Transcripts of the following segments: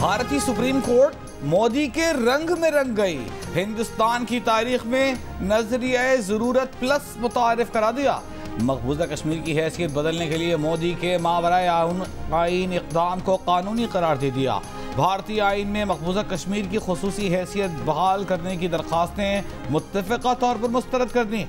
भारतीय supreme court Modi के रंग में रंग गई। हिंदुस्तान की तारीख में नजरिया जरूरत प्लस मुतारिफ करा दिया। मकबूजा कश्मीर की हैसियत बदलने के लिए मोदी के मावराए आईन इक़दाम को कानूनी करार दे दिया। भारतीय आईन में मकबूजा कश्मीर की खुसूसी हैसियत बहाल करने की दरख्वास्तें मुत्तफ़िक़ा तौर पर मुस्तरद कर दी।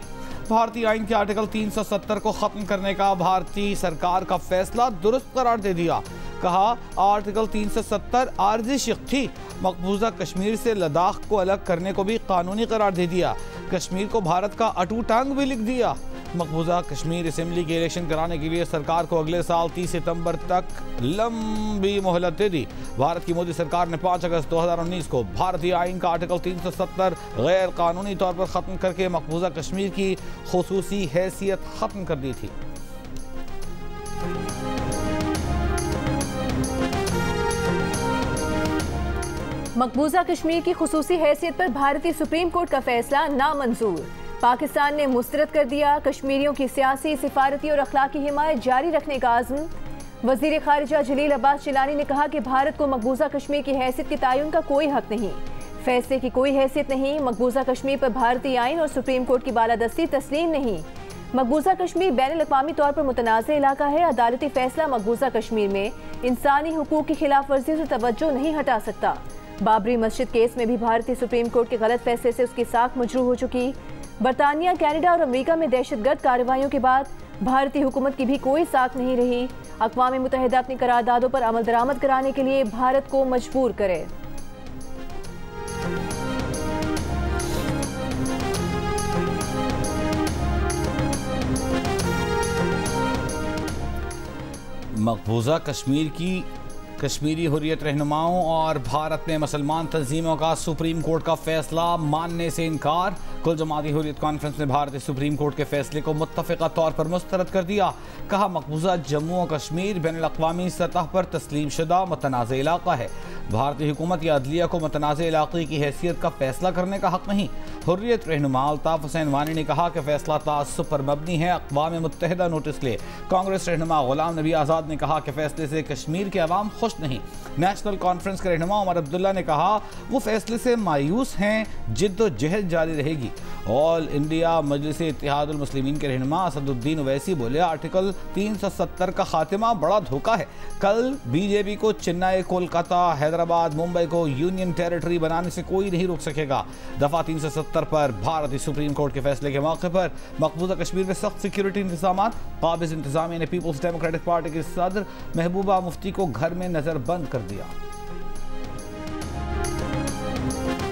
भारतीय आईन के आर्टिकल 370 को ख़त्म करने का भारतीय सरकार का फैसला दुरुस्त करार दे दिया। कहा, आर्टिकल 370 आर्जी शिक थी। मकबूजा कश्मीर से लद्दाख को अलग करने को भी कानूनी करार दे दिया। कश्मीर को भारत का अटूट अंग भी लिख दिया। मकबूजा कश्मीर असेंबली के इलेक्शन कराने के लिए सरकार को अगले साल 30 सितंबर तक लंबी मोहलत दे दी। भारत की मोदी सरकार ने 5 अगस्त 2019 को भारतीय आईन का आर्टिकल 370 गैर कानूनी तौर पर ख़त्म करके मकबूजा कश्मीर की खुसूसी हैसियत ख़त्म कर दी थी। मकबूजा कश्मीर की खुसूसी हैसियत पर भारतीय सुप्रीम कोर्ट का फैसला नामंजूर। पाकिस्तान ने मुस्तरद कर दिया कश्मीरियों की सियासी, सिफारती और अखलाकी हिमायत जारी रखने का आज़म। वज़ीर ख़ारिजा जलील अब्बास जिलानी ने कहा कि भारत को मकबूजा कश्मीर की हैसियत के तयन का कोई हक नहीं, फैसले की कोई हैसियत नहीं। मकबूजा कश्मीर पर भारतीय आईन और सुप्रीम कोर्ट की बालादस्ती तस्लीम नहीं। मकबूजा कश्मीर बैनुल-अक़वामी तौर पर मुतनाज़ इलाका है। अदालती फैसला मकबूजा कश्मीर में इंसानी हुकूक की खिलाफ वर्जी से तवज्जो नहीं हटा सकता। बाबरी मस्जिद केस में भी भारतीय सुप्रीम कोर्ट के गलत फैसले से उसकी साख मजरूह हो चुकी। बरतानिया, कनाडा और अमेरिका में दहशतगर्द कार्रवाइयों के बाद भारतीय हुकूमत की भी कोई साख नहीं रही। अक़वाम मुत्तहिदा अपनी करारदादों पर अमल दरामद कराने के लिए भारत को मजबूर करे। मकबूजा कश्मीर की कश्मीरी हुर्रियत रहनुमाओं और भारत में मुसलमान तंजीमों का सुप्रीम कोर्ट का फैसला मानने से इनकार। कुल जमाती हुर्रियत कॉन्फ्रेंस ने भारतीय सुप्रीम कोर्ट के फैसले को मुत्तफ़िक़ा तौर पर मुस्तरद कर दिया। कहा, मकबूजा जम्मू और कश्मीर बैनुल-अक़वामी सतह पर तस्लीम शुदा मुतनाज़ इलाका है। भारतीय हुकूमत या अदलिया को मुतनाज़ इलाक़े की हैसियत का फैसला करने का हक़ नहीं। हुर्रियत रहनुमा अल्ताफ़ हुसैन वानी ने कहा कि फैसला तासुब पर मबनी है। अक़वाम मुत्तहिदा नोटिस ले। कांग्रेस रहनुमा ग़ुलाम नबी आज़ाद ने कहा कि फैसले से कश्मीर के अवाम खुश नहीं। नेशनल कॉन्फ्रेंस के रहनुमा उमर अब्दुल्ला ने कहा, वो फैसले से मायूस हैं, जिद्दोजहद जारी रहेगी। ऑल इंडिया मजलिस इत्तेहादुल मुस्लिमीन के रहनुमा असदुद्दीन ओवैसी बोले, आर्टिकल 370 का खात्मा बड़ा धोखा है। कल बीजेपी को चेन्नई, कोलकाता, हैदराबाद, मुंबई को यूनियन टेरिटरी बनाने से कोई नहीं रोक सकेगा। दफा 370 पर भारतीय सुप्रीम कोर्ट के फैसले के मौके पर मकबूजा कश्मीर में सख्त सिक्योरिटी इंतजाम। काबिज इंतजामिया ने पीपल्स डेमोक्रेटिक पार्टी के सदर महबूबा मुफ्ती को घर में नजरबंद कर दिया।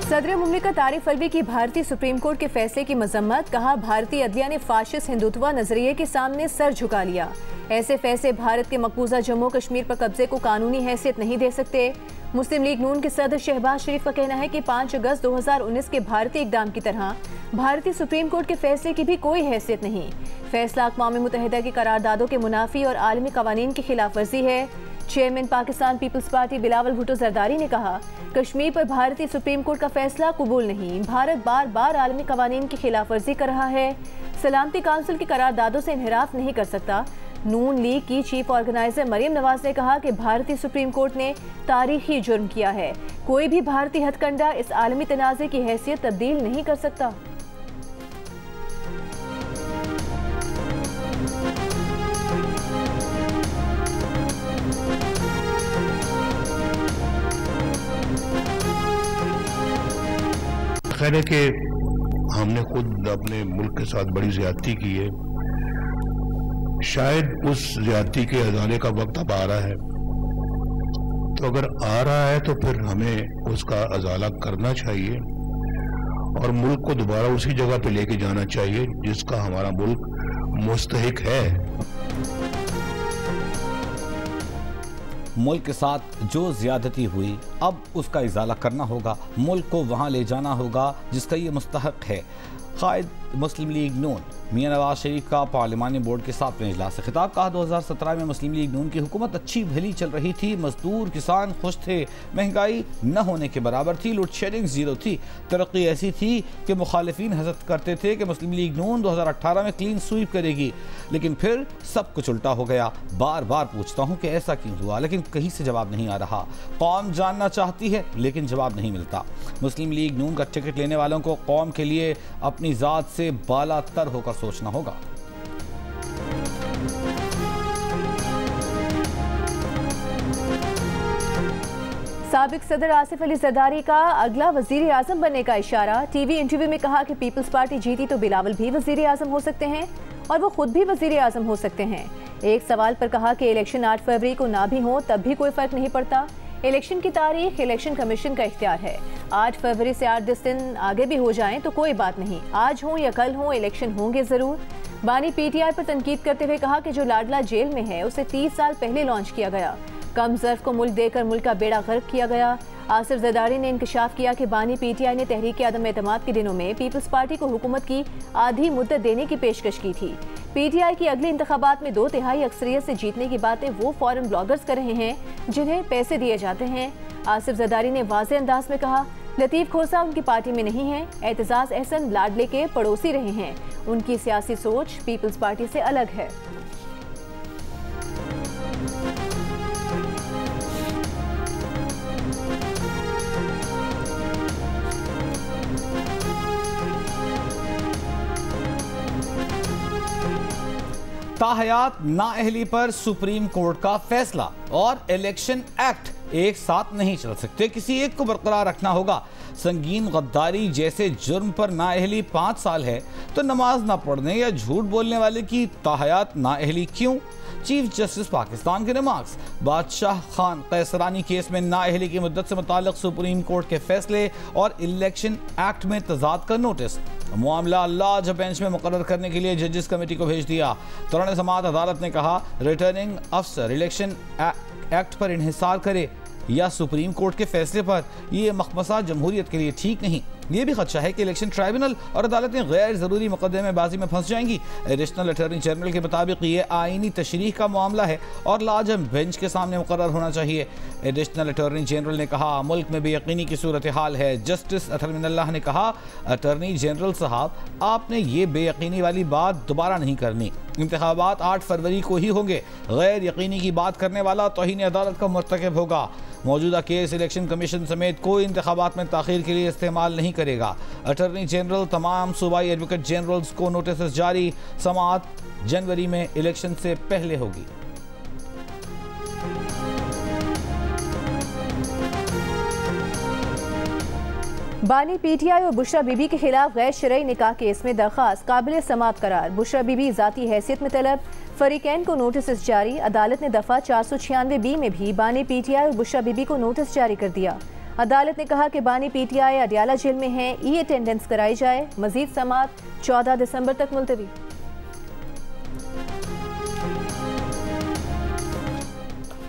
सदर मुमलिकत आरिफ अलवी की भारतीय सुप्रीम कोर्ट के फैसले की मजम्मत। कहा, भारतीय अदलिया ने फाशिस्ट हिंदुत्व नजरिए के सामने सर झुका लिया। ऐसे फैसले भारत के मकबूजा जम्मू कश्मीर पर कब्जे को कानूनी हैसियत नहीं दे सकते। मुस्लिम लीग नून के सदर शहबाज शरीफ का कहना है कि 5 अगस्त 2019 के भारतीय इक़दाम की तरह भारतीय सुप्रीम कोर्ट के फैसले की भी कोई हैसियत नहीं। फैसला अक़वाम मुत्तहिदा की करारदादों के मुनाफी और आलमी कवानीन की खिलाफ वर्जी है। Chairman Pakistan Peoples Party Bilawal Bhutto Zardari ने कहा, कश्मीर पर भारतीय सुप्रीम कोर्ट का फैसला कबूल नहीं। भारत बार बार आलमी कवानीन की खिलाफ वर्जी कर रहा है। सलामती काउंसिल की करारदादों से इन्हिराफ नहीं कर सकता। नून लीग की चीफ ऑर्गेनाइजर मरियम नवाज ने कहा कि भारतीय सुप्रीम कोर्ट ने तारीखी जुर्म किया है। कोई भी भारतीय हथकंडा इस आलमी तनाज़े की हैसियत तब्दील नहीं कर सकता। खैर है कि हमने खुद अपने मुल्क के साथ बड़ी ज्यादती की है। शायद उस ज्यादती के अजाले का वक्त अब आ रहा है, तो अगर आ रहा है तो फिर हमें उसका अजाला करना चाहिए और मुल्क को दोबारा उसी जगह पे लेके जाना चाहिए जिसका हमारा मुल्क मुस्तहिक है। मुल्क के साथ जो ज्यादती हुई, अब उसका इजाला करना होगा। मुल्क को वहाँ ले जाना होगा जिसका ये मुस्तहक है। कायद मुस्लिम लीग नून मियां नवाज शरीफ का पार्लिमानी बोर्ड के 7वें इजलास से खिताब। कहा 2017 में मुस्लिम लीग नून की हुकूमत अच्छी भली चल रही थी, मजदूर किसान खुश थे, महंगाई न होने के बराबर थी, लोड शेडिंग जीरो थी, तरक्की ऐसी थी कि मुखालिफिन हसद करते थे कि मुस्लिम लीग नून 2018 में क्लीन स्वीप करेगी, लेकिन फिर सब कुछ उल्टा हो गया। बार बार पूछता हूँ कि ऐसा क्यों हुआ, लेकिन कहीं से जवाब नहीं आ रहा। कौम जानना चाहती है लेकिन जवाब नहीं मिलता। मुस्लिम लीग नून का टिकट लेने वालों को कौम के लिए अपनी ज़ात से बालातर होकर सोचना होगा। साबिक सदर आसिफ अली जरदारी का अगला वजीर आजम बनने का इशारा। टीवी इंटरव्यू में कहा कि पीपल्स पार्टी जीती तो बिलावल भी वजीर आजम हो सकते हैं और वो खुद भी वजीर आजम हो सकते हैं। एक सवाल पर कहा कि इलेक्शन 8 फरवरी को ना भी हो तब भी कोई फर्क नहीं पड़ता। इलेक्शन की तारीख इलेक्शन कमीशन का इख्तियार है। 8 फरवरी से 8-10 दिन आगे भी हो जाएं तो कोई बात नहीं, आज हो या कल हो इलेक्शन होंगे जरूर। बानी पीटीआई पर तनकीद करते हुए कहा कि जो लाडला जेल में है उसे 30 साल पहले लॉन्च किया गया, कम ज़र्फ को मुल्क देकर मुल्क का बेड़ा गर्क किया गया। आसिफ जरदारी ने इंकशाफ किया कि बानी पीटीआई ने तहरीक आदम एतमाद के दिनों में पीपल्स पार्टी को हुकूमत की आधी मुद्दत देने की पेशकश की थी। पीटीआई की अगले इंतखाबात में 2/3 अक्सरियत से जीतने की बातें वो फॉरेन ब्लॉगर्स कर रहे हैं जिन्हें पैसे दिए जाते हैं। आसिफ जरदारी ने वाज़ेह अंदाज में कहा, लतीफ़ खोसा उनकी पार्टी में नहीं है, एतजाज़ अहसन लाडले के पड़ोसी रहे हैं, उनकी सियासी सोच पीपल्स पार्टी से अलग है। ताहयात नाअहली पर सुप्रीम कोर्ट का फैसला और इलेक्शन एक्ट एक साथ नहीं चल सकते, किसी एक को बरकरार रखना होगा। संगीन गद्दारी जैसे जुर्म पर नाअहली 5 साल है तो नमाज ना पढ़ने या झूठ बोलने वाले की ताहयात नाअहली क्यों? चीफ जस्टिस पाकिस्तान के रिमार्क्स। बादशाह खान कैसरानी केस में नाअहली की मुद्दत से मुताल्लिक सुप्रीम कोर्ट के फैसले और इलेक्शन एक्ट में तजाद का नोटिस। मामला लार्ज बेंच में मुकर्रर करने के लिए जजेस कमेटी को भेज दिया। दौरान समाअत अदालत ने कहा रिटर्निंग अफसर इलेक्शन एक्ट पर इन्हिसार करे या सुप्रीम कोर्ट के फैसले पर, यह मखमसा जमहूरियत के लिए ठीक नहीं। ये भी खदशा है कि इलेक्शन ट्राइब्यूनल और अदालतें गैर जरूरी मुकदमेबाजी में फंस जाएंगी। एडिशनल अटॉर्नी जनरल के मुताबिक ये आईनी तशरीह का मामला है और लार्ज बेंच के सामने मुकर्रर होना चाहिए। एडिशनल अटॉर्नी जनरल ने कहा मुल्क में बेयकीनी की सूरत हाल है। जस्टिस अतर मिनल्लाह ने कहा अटॉर्नी जनरल साहब आपने ये बेयकीनी वाली बात दोबारा नहीं करनी, इंतखाबात 8 फरवरी को ही होंगे। गैर यकीनी की बात करने वाला तौहीन अदालत का मुर्तकब होगा। मौजूदा केस इलेक्शन कमीशन समेत कोई इंतखाबात में ताखीर के लिए इस्तेमाल नहीं करेगा। अटॉर्नी जनरल तमाम सूबाई एडवोकेट जनरल्स को नोटिस जारी। समाअत जनवरी में इलेक्शन से पहले होगी। बानी पीटीआई और बुशरा बीबी के खिलाफ गैर शरई निकाह केस में दरख्वास्त काबिल समाअत करार। बुशरा बीबी जाती हैसियत में तलब, फरीकैन को नोटिस जारी। अदालत ने दफा 496 में भी बानी पीटीआई और बुशरा बीबी को नोटिस जारी कर दिया। अदालत ने कहा कि बानी पीटीआई अडियाला जेल में है, ई अटेंडेंस कराई जाए। मजीद समाअत 14 दिसंबर तक मुलतवी।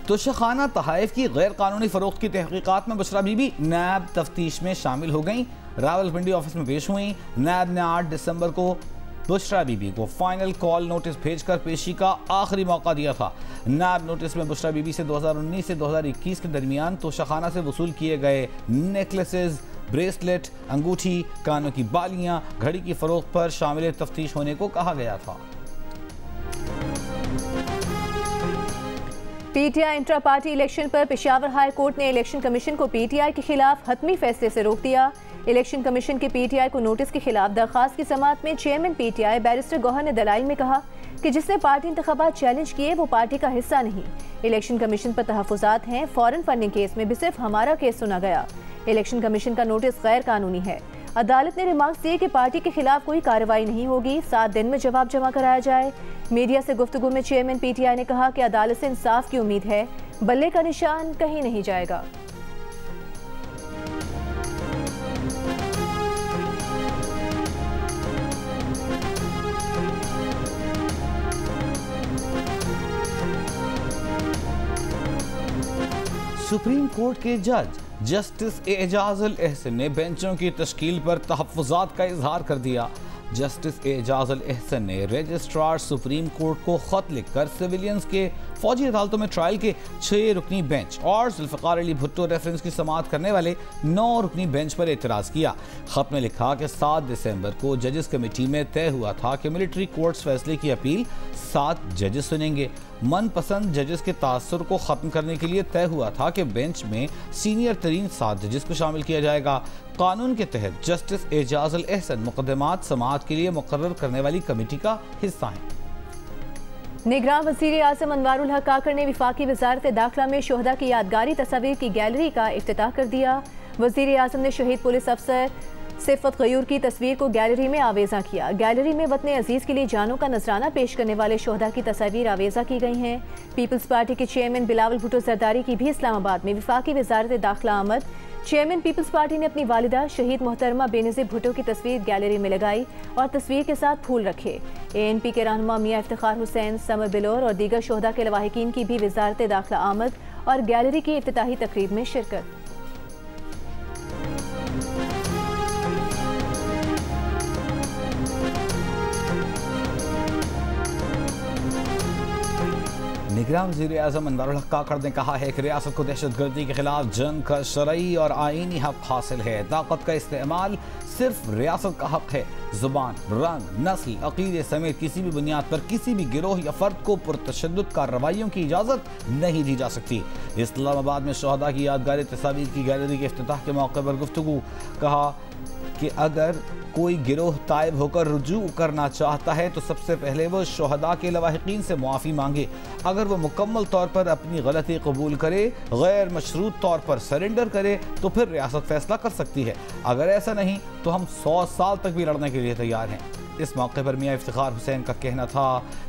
तोशाखाना तहाइफ की गैर कानूनी फरोख्त की तहकीकात में बुशरा बीबी नैब तफ्तीश में शामिल हो गई। रावलपिंडी ऑफिस में पेश हुई। नैब ने 8 दिसंबर को बुशरा बीबी को फाइनल कॉल नोटिस भेजकर पेशी का आखिरी मौका दिया था। नैब नोटिस में बुशरा बीबी से 2019 से 2021 के दरमियान तोशाखाना से वसूल किए गए नेकलेसेस, ब्रेसलेट, अंगूठी, कानों की बालियां, घड़ी की फरोख्त पर शामिल तफ्तीश होने को कहा गया था। पीटीआई इंट्रा पार्टी इलेक्शन पर पेशावर हाई कोर्ट ने इलेक्शन कमीशन को पीटीआई के खिलाफ हतमी फैसले से रोक दिया। इलेक्शन कमीशन के पीटीआई को नोटिस के खिलाफ दरखास्त की समाअत में चेयरमैन पीटीआई बैरिस्टर गौहर ने दलाइल में कहा कि जिसने पार्टी इंतखाबात चैलेंज किए वो पार्टी का हिस्सा नहीं। इलेक्शन कमीशन पर तहफुजात हैं, फॉरेन फंडिंग केस में भी सिर्फ हमारा केस सुना गया। इलेक्शन कमीशन का नोटिस गैर कानूनी है। अदालत ने रिमार्क्स दिए कि पार्टी के खिलाफ कोई कार्रवाई नहीं होगी, 7 दिन में जवाब जमा कराया जाए। मीडिया से गुफ्तगू में चेयरमैन पीटीआई ने कहा कि अदालत से इंसाफ की उम्मीद है, बल्ले का निशान कहीं नहीं जाएगा। सुप्रीम कोर्ट के जज जस्टिस एजाजुल एहसन ने बेंचों की तश्कील पर तहफ़्फ़ुज़ात का इजहार कर दिया। जस्टिस एजाज अल एहसन ने रजिस्ट्रार सुप्रीम कोर्ट को खत लिखकर सिविलियंस के फौजी अदालतों में ट्रायल के 6 रुकनी बेंच और जुल्फ़िकार अली भुट्टो रेफरेंस की समाअत करने वाले 9 रुकनी बेंच पर एतराज़ किया। खत में लिखा कि 7 दिसंबर को जजेस कमेटी में तय हुआ था कि मिलिट्री कोर्ट्स फैसले की अपील 7 जजेस सुनेंगे। मनपसंद जजेस के तासुर को ख़त्म करने के लिए तय हुआ था कि बेंच में सीनियर तरीन 7 जजेस को शामिल किया जाएगा। कानून के तहत जस्टिस एजाज अल एहसन मुकदमात समाअत के लिए मुकर्रर करने वाली कमेटी का हिस्सा हैं। निगरान वज़ीर आज़म अनवारुल हक काकड़ ने वफाकी वज़ारत दाखिला में शोहदा की यादगारी तस्वीर की गैलरी का इफ्तिताह कर दिया। वज़ीर आज़म ने शहीद पुलिस अफसर सिफत गयूर की तस्वीर को गैलरी में आवेज़ा किया। गैलरी में वतन अजीज़ के लिए जानों का नजराना पेश करने वाले शोहदा की तस्वीर आवेज़ा की गई हैं। पीपल्स पार्टी के चेयरमैन बिलावल भुट्टो जरदारी की भी इस्लामाबाद में वफाकी वज़ारत दाखिला आमद। चेयरमैन पीपल्स पार्टी ने अपनी वालिदा शहीद मोहतरमा बेनज़ीर भुट्टो की तस्वीर गैलरी में लगाई और तस्वीर के साथ फूल रखे। ANP के रहनुमा मियां इफ्तिखार हुसैन, समर बिलोर और दीगर शोहदा के लवाहिकीन की भी वज़ारत दाखिला आमद और गैलरी की इफ्तिताही तकरीब में शिरकत। निगरान वज़ीर आज़म अनवारुल हक काकड़ ने कहा है कि रियासत को दहशतगर्दी के खिलाफ जंग का शरई और आईनी हक हासिल है। ताकत का इस्तेमाल सिर्फ रियासत का हक है। जुबान, रंग, नस्ल, अकीदे समेत किसी भी बुनियाद पर किसी भी गिरोह या फर्द को पुरतशद्दुद कार्रवाइयों की इजाज़त नहीं दी जा सकती। इस्लामाबाद में शोहदा की यादगारी तस्वीर की गैलरी के इफ्तिताह के मौके पर गुफ्तगू कहा कि अगर कोई गिरोह तायब होकर रुजू करना चाहता है तो सबसे पहले वो शोहदा के लवाहिकीन से मुआफ़ी मांगे। अगर वो मुकम्मल तौर पर अपनी गलती कबूल करे, गैर मशरूत तौर पर सरेंडर करे तो फिर रियासत फैसला कर सकती है। अगर ऐसा नहीं तो हम 100 साल तक भी लड़ने के लिए तैयार हैं। इस मौके पर मियां इफ्तिखार हुसैन का कहना था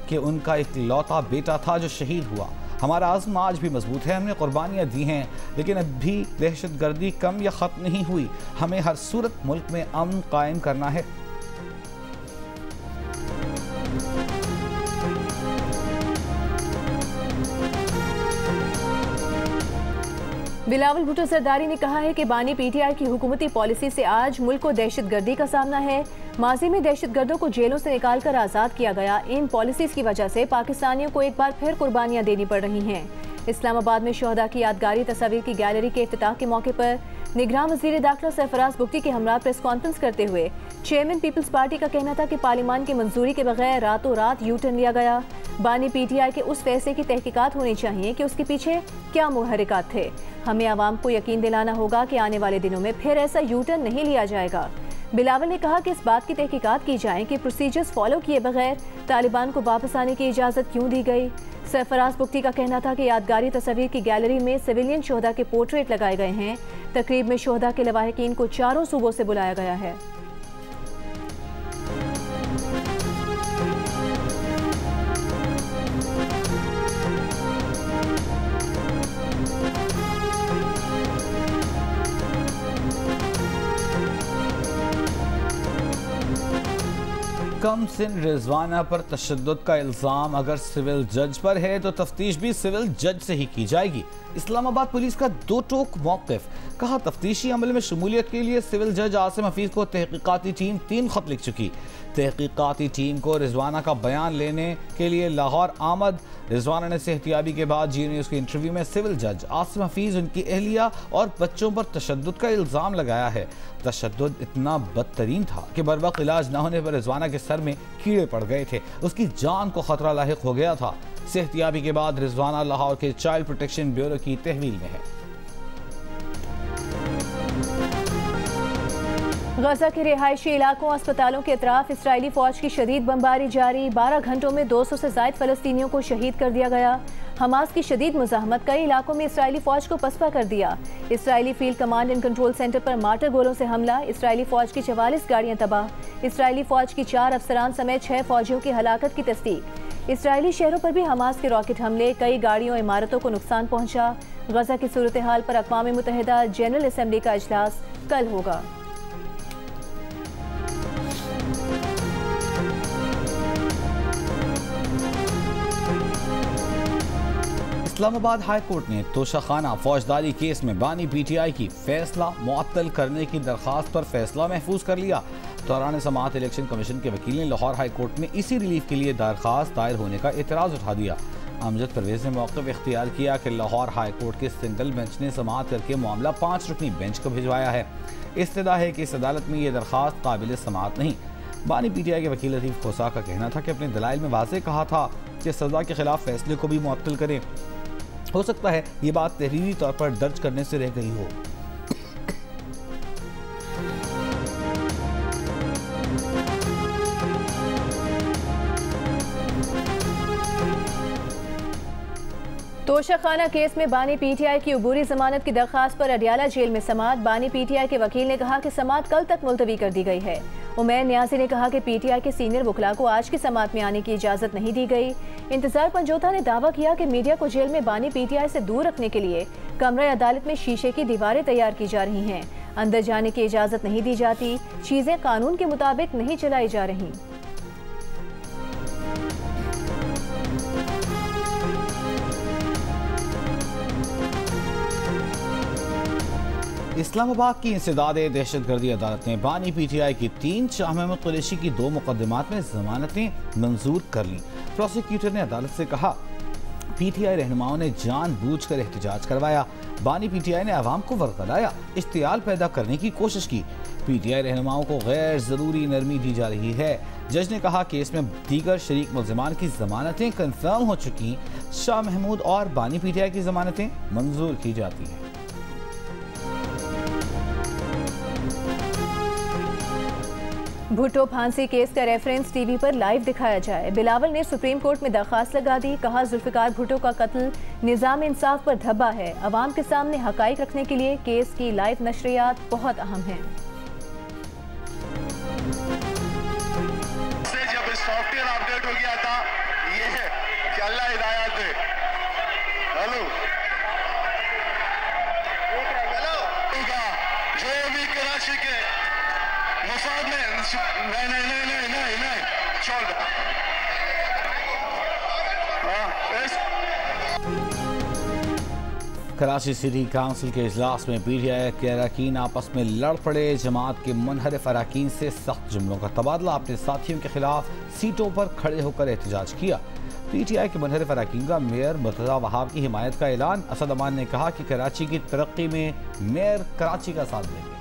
कि उनका इकलौता बेटा था जो शहीद हुआ। हमारा आज़म आज भी मजबूत है, हमने कुर्बानियाँ दी हैं, लेकिन अब भी दहशतगर्दी कम या ख़त्म नहीं हुई। हमें हर सूरत मुल्क में अमन कायम करना है। बिलावल भुट्टो जरदारी ने कहा है कि बानी PTI की हुकूमती पॉलिसी से आज मुल्क को दहशतगर्दी का सामना है। माजी में दहशतगर्दों को जेलों से निकाल कर आज़ाद किया गया। इन पॉलिसीज की वजह से पाकिस्तानियों को एक बार फिर कुर्बानियाँ देनी पड़ रही हैं। इस्लामाबाद में शोहदा की यादगारी तस्वीर की गैलरी के इफ्तिताह के मौके पर निगरान वज़ीर दाखिला सरफराज बुगटी के हमरा प्रेस कॉन्फ्रेंस करते हुए चेयरमैन पीपल्स पार्टी का कहना था कि पार्लियामान की मंजूरी के बगैर रातों रात U-टर्न लिया गया। बानी PTI के उस फैसले की तहकीकात होनी चाहिए कि उसके पीछे क्या मुहर्रिकात थे। हमें आवाम को यकीन दिलाना होगा कि आने वाले दिनों में फिर ऐसा U-टर्न नहीं लिया जाएगा। बिलावल ने कहा कि इस बात की तहकीकात की जाए कि प्रोसीजर्स फॉलो किए बगैर तालिबान को वापस आने की इजाज़त क्यों दी गई। सरफराज बुगटी का कहना था कि यादगारी तस्वीर की गैलरी में सिविलियन शोहदा के पोर्ट्रेट लगाए गए हैं। तकरीब में शोहदा के लवाहिकीन को चारों सूबों से बुलाया गया है। कम सिन रिजवाना पर तशद्दुद का इल्ज़ाम अगर सिविल जज पर है तो तफ्तीश भी सिविल जज से ही की जाएगी। इस्लामाबाद पुलिस का दो टोक मौक़िफ़। कहा तफ्तीशी अमल में शमूलियत के लिए सिविल जज आसिम हफीज़ को तहकीकाती टीम 3 खत लिख चुकी। तहकीकाती टीम को रिजवाना का बयान लेने के लिए लाहौर आमद। रिजवाना ने सेहतियाबी के बाद जी न्यूज़ के इंटरव्यू में सिविल जज आसिम हफीज़, उनकी अहलिया और बच्चों पर तशद्दुद का इल्ज़ाम लगाया है। तशद्दुद इतना बदतरीन था कि बरवक्त इलाज न होने पर रिजवाना के सर में कीड़े पड़ गए थे, उसकी जान को खतरा लाहिक हो गया था। सेहतियाबी के बाद रिजवाना लाहौर के चाइल्ड प्रोटेक्शन ब्यूरो की तहवील में है। गजा के रिहायशी इलाकों अस्पतालों के अतराफ इसराइली फौज की शदीद बमबारी जारी। 12 घंटों में 200 से ज़ायद फ़लस्तीनियों को शहीद कर दिया गया। हमास की शदीद मुज़ाहमत कई इलाकों में इसराइली फौज को पसपा कर दिया। Israeli field command and control centre पर मार्टर गोलों से हमला। इसराइली फौज की 44 गाड़ियां तबाह। इसराइली फौज की 4 अफसरान समेत 6 फौजियों की हलाकत की तस्दीक। इसराइली शहरों पर भी हमास के रॉकेट हमले, कई गाड़ियों और इमारतों को नुकसान पहुंचा। गजा की सूरत हाल पर अक़वाम मुत्तहिदा जनरल असम्बली का इजलास कल होगा। इस्लामाबाद हाई कोर्ट ने तोशाखाना फौजदारी केस में बानी PTI की फैसला मुअत्तल करने की दरख्वास्त पर फैसला महफूज कर लिया। दौरान समाअत इलेक्शन कमीशन के वकील ने लाहौर हाई कोर्ट में इसी रिलीफ के लिए दरख्वास्त दायर होने का एतराज़ उठा दिया। अमजद परवेज ने मौक़िफ़ इख्तियार किया कि लाहौर हाई कोर्ट के सिंगल बेंच ने समाअत करके मामला 5 रुकनी बेंच को भिजवाया है। इस्तदा है कि इस अदालत में यह दरख्वास्त काबिल समाअत नहीं। बानी पीटीआई के वकील लतीफ़ खोसा का कहना था कि अपने दलाइल में वाज़ेह कहा था कि सज़ा के खिलाफ फैसले को भी मुअत्तल करें। हो सकता है ये बात तहरीरी तौर पर दर्ज करने से रह गई हो। तोशाखाना केस में बानी पीटीआई की अबूरी जमानत की दरखास्त पर अडियाला जेल में समाअत। बानी पीटीआई के वकील ने कहा कि समाअत कल तक मुलतवी कर दी गई है। उमैर न्याजी ने कहा कि पीटीआई के सीनियर वकला को आज की समाअत में आने की इजाज़त नहीं दी गई। इंतजार पंजोथा ने दावा किया कि मीडिया को जेल में बानी पीटीआई से दूर रखने के लिए कमरा अदालत में शीशे की दीवारें तैयार की जा रही हैं। अंदर जाने की इजाज़त नहीं दी जाती, चीज़ें कानून के मुताबिक नहीं चलाई जा रही। इस्लामाबाद की इंसदाद दहशतगर्दी अदालत ने बानी पीटीआई की 3 शाह महमूद कुरैशी की 2 मुकदमात में जमानतें मंजूर कर लीं। प्रोसिक्यूटर ने अदालत से कहा पीटीआई रहनुमाओं ने जानबूझकर एहतजाज करवाया। बानी पीटीआई ने अवाम को वर्गलाया, इश्तियाल पैदा करने की कोशिश की। पीटीआई रहनुमाओं को गैर ज़रूरी नरमी दी जा रही है। जज ने कहा केस में दीगर शरीक मुल्ज़िमान की जमानतें कंफर्म हो चुकी, शाह महमूद और बानी पीटीआई की जमानतें मंजूर की जाती हैं। भुट्टो फांसी केस का रेफरेंस टीवी पर लाइव दिखाया जाए। बिलावल ने सुप्रीम कोर्ट में दरखास्त लगा दी। कहा जुल्फिकार भुट्टो का कत्ल निज़ाम इंसाफ पर धब्बा है। अवाम के सामने हकाइक रखने के लिए केस की लाइव नशरियात बहुत अहम है। जब सॉफ्टवेयर अपडेट हो गया था ये है कि अल्लाह हिदायत दे। हेलो जो भी कराची के मसाद में नहीं छोड़ दो। कराची सिटी काउंसिल के इजलास में पीटीआई के अरकान आपस में लड़ पड़े। जमात के मुनहरिफ अरकान से सख्त जुमलों का तबादला। अपने साथियों के खिलाफ सीटों पर खड़े होकर एहतजाज किया। पीटीआई के मुनहरिफ अरकान का मेयर मुर्तज़ा वहाब की हिमायत का ऐलान। असद अमान ने कहा कि कराची की तरक्की में मेयर कराची का साथ देंगे।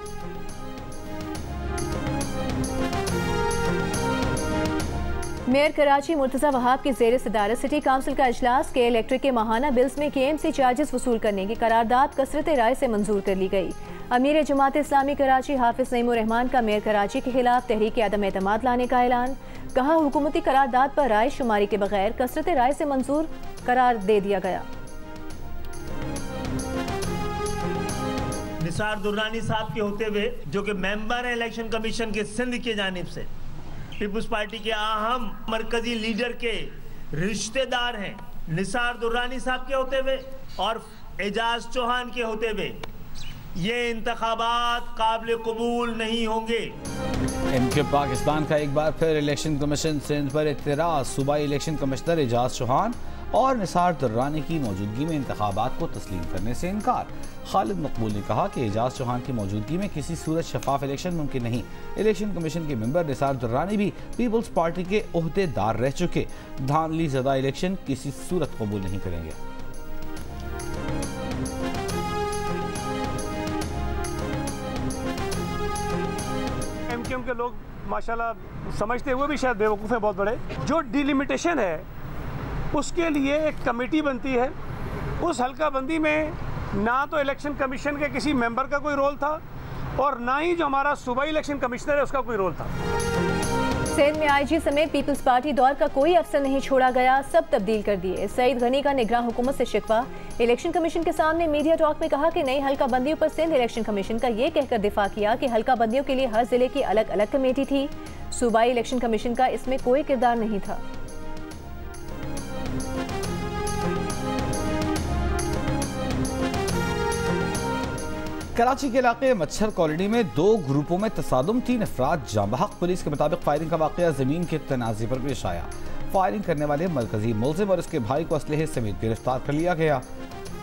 मेयर कराची मुर्तज़ा वहाब की ज़ेर सदारत सिटी काउंसिल का इजलास के इलेक्ट्रिक के माहाना बिल्स में केएमसी चार्जेस वसूल करने की करारदाद कसरत राय से मंजूर कर ली गई। अमीर जमात इस्लामी कराची हाफिज नईमुर रहमान का मेयर कराची के खिलाफ तहरीक अदम एतमाद लाने का ऐलान। कहा हुकूमती करारदाद पर राय शुमारी के बगैर कसरत राय से मंजूर करार दे दिया गया। निसार दुर्रानी साहब के होते हुए जो कि मेंबर है इलेक्शन कमीशन के सिंध की जानिब से पीपुल्स पार्टी के अहम मरकजी लीडर के रिश्तेदार हैं, निसार दुर्रानी साहब के होते हुए और एजाज चौहान के होते हुए ये इंतखाबात काबिल कबूल नहीं होंगे। इनके पाकिस्तान का एक बार फिर इलेक्शन कमीशन सिंध पर एतराज़। सूबाई इलेक्शन कमिश्नर एजाज चौहान और निसार दुर्रानी की मौजूदगी में इंतखाबात को तस्लीम करने से इनकार। खालिद मकबूल ने कहा कि एजाज चौहान की मौजूदगी में किसी सूरत शफाफ इलेक्शन मुमकिन नहीं। इलेक्शन कमीशन के मेंबर निसार दुर्रानी भी पीपल्स पार्टी के ओहदेदार रह चुके। धांधली ज़दा इलेक्शन किसी सूरत कबूल नहीं करेंगे। एमक्यूएम के लोग माशाल्लाह समझते हुए भी शायद बेवकूफ़ हैं बहुत बड़े। जो डिलिमिटेशन है उसके लिए एक कमेटी बनती है। उस हल्का बंदी में ना तो इलेक्शन कमीशन के किसी मेंबर का कोई रोल था और ना ही जो हमारा सूबाई इलेक्शन कमिश्नर है उसका कोई रोल था। सिंध में आईजी समेत पीपल्स पार्टी दौर का कोई अफसर नहीं छोड़ा गया, सब तब्दील कर दिए। सईद गनी का निगरान हुकूमत से शिकवा। इलेक्शन कमीशन के सामने मीडिया टॉक में कहा कि नई हल्का बंदियों पर सिंध इलेक्शन कमीशन का ये कहकर दिफा किया कि हल्का बंदियों के लिए हर जिले की अलग अलग कमेटी थी। सूबाई इलेक्शन कमीशन का इसमें कोई किरदार नहीं था। कराची के इलाके मच्छर कॉलोनी में 2 ग्रुपों में तसादुम, 3 अफराद जाँ बहक। पुलिस के मुताबिक फायरिंग का वाकया जमीन के तनाज़े पर पेश आया। फायरिंग करने वाले मरकजी मुलजिम और उसके भाई को असलहे समेत गिरफ्तार कर लिया गया।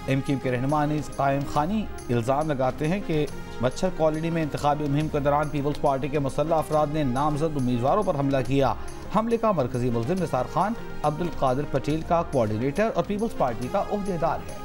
MQM के रहनुमा अनीस कायम खानी इल्ज़ाम लगाते हैं कि मच्छर कॉलोनी में इंतखाबी मुहिम के दौरान पीपल्स पार्टी के मुसल्लह अफराद ने नामजद उम्मीदवारों पर हमला किया। हमले का मरकजी मुल्ज़िम निसार खान अब्दुल कादिर पटेल का कोऑर्डिनेटर और पीपल्स पार्टी का ओहदेदार है।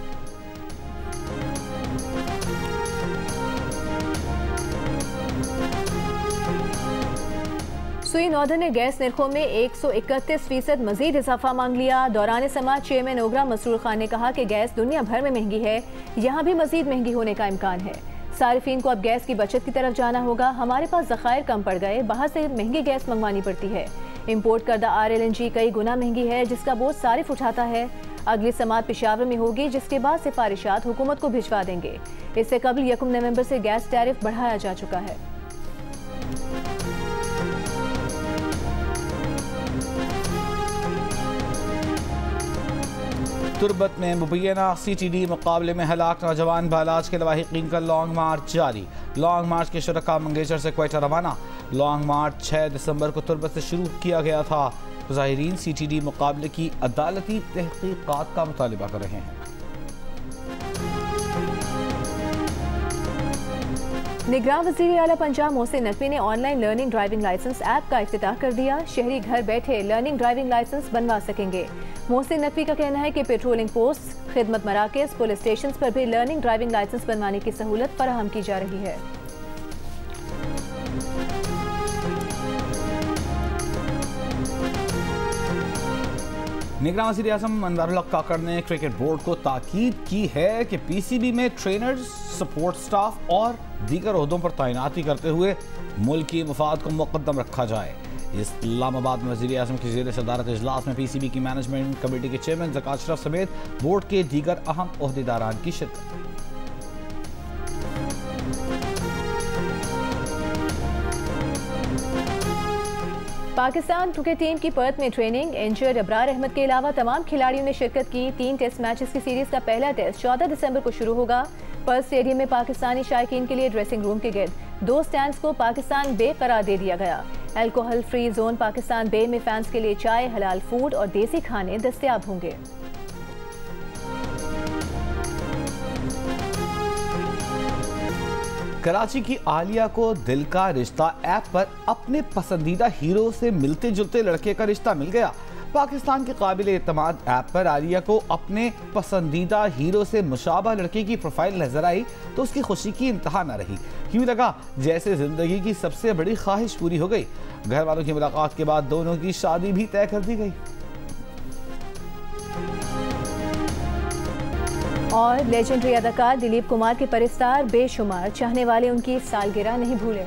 सुई नॉर्दर्न ने गैस निर्खों में 131% मजीद इजाफा मांग लिया। दौरान समात चेयरमैन ओगरा मसरूर खान ने कहा कि गैस दुनिया भर में महंगी है, यहाँ भी मजीद महंगी होने का इम्कान है। सारिफीन को अब गैस की बचत की तरफ जाना होगा। हमारे पास ज़खायर कम पड़ गए, बाहर से महंगी गैस मंगवानी पड़ती है। इम्पोर्ट करदा RLNG कई गुना महंगी है, जिसका बोझ सारिफ उठाता है। अगली समात पेशावर में होगी, जिसके बाद सिफारिशात हुकूमत को भिजवा देंगे। इससे कबल 1 नवंबर से गैस टैरिफ बढ़ाया जा चुका है। तुर्बत में मुबैना CTD मुकाबले में हलाक नौजवान बालाज के लवाहिकीन का लॉन्ग मार्च जारी। लॉन्ग मार्च के शुरका मंगेशर से क्वेटा रवाना। लॉन्ग मार्च 6 दिसंबर को तुर्बत से शुरू किया गया था। ज़ाहिरीन CTD मुकाबले की अदालती तहकीकात का मुतालिबा कर रहे हैं। निगरान वज़ीर आला पंजाब मोहसिन नकवी ने online learning driving licence app का इफ्तिताह कर दिया। शहरी घर बैठे लर्निंग ड्राइविंग लाइसेंस बनवा सकेंगे। मोहसिन नकवी का कहना है कि पेट्रोलिंग पोस्ट, खिदमत मराकज़, पुलिस स्टेशन पर भी लर्निंग ड्राइविंग लाइसेंस बनवाने की सहूलत फराहम की जा रही है। निगरान वज़ीर आज़म अनवारुल हक काकड़ ने क्रिकेट बोर्ड को ताकीद की है कि PCB में ट्रेनर्स, सपोर्ट स्टाफ और दीगर ओहदों पर तैनाती करते हुए मुल्क की मफाद को मुक़द्दम रखा जाए। इस्लामाबाद में वज़ीर आज़म की ज़ेर सदारत इजलास में PCB की मैनेजमेंट कमेटी के चेयरमैन ज़कात अशरफ समेत बोर्ड के दीगर अहम ओहदेदारान की शिरकत। पाकिस्तान क्रिकेट टीम की पर्थ में ट्रेनिंग। इंजर्ड अबरार अहमद के अलावा तमाम खिलाड़ियों ने शिरकत की। 3 टेस्ट मैचेस की सीरीज का पहला टेस्ट 14 दिसंबर को शुरू होगा। पर्थ स्टेडियम में पाकिस्तानी शायकीन के लिए ड्रेसिंग रूम के गिर्द 2 स्टैंड्स को पाकिस्तान बे करार दे दिया गया। अल्कोहल फ्री जोन पाकिस्तान बे में फैंस के लिए चाय, हलाल फूड और देसी खाने दस्तयाब होंगे। कराची की आलिया को दिल का रिश्ता ऐप पर अपने पसंदीदा हीरो से मिलते जुलते लड़के का रिश्ता मिल गया। पाकिस्तान के काबिल एतमाद ऐप पर आलिया को अपने पसंदीदा हीरो से मुशाबा लड़के की प्रोफाइल नजर आई तो उसकी खुशी की इंतहा न रही। यूं लगा जैसे जिंदगी की सबसे बड़ी ख्वाहिश पूरी हो गई। घर वालों की मुलाकात के बाद दोनों की शादी भी तय कर दी गई। और लेजेंडरी अदाकार दिलीप कुमार के परिस्तार बेशुमार चाहने वाले उनकी सालगिरह नहीं भूले।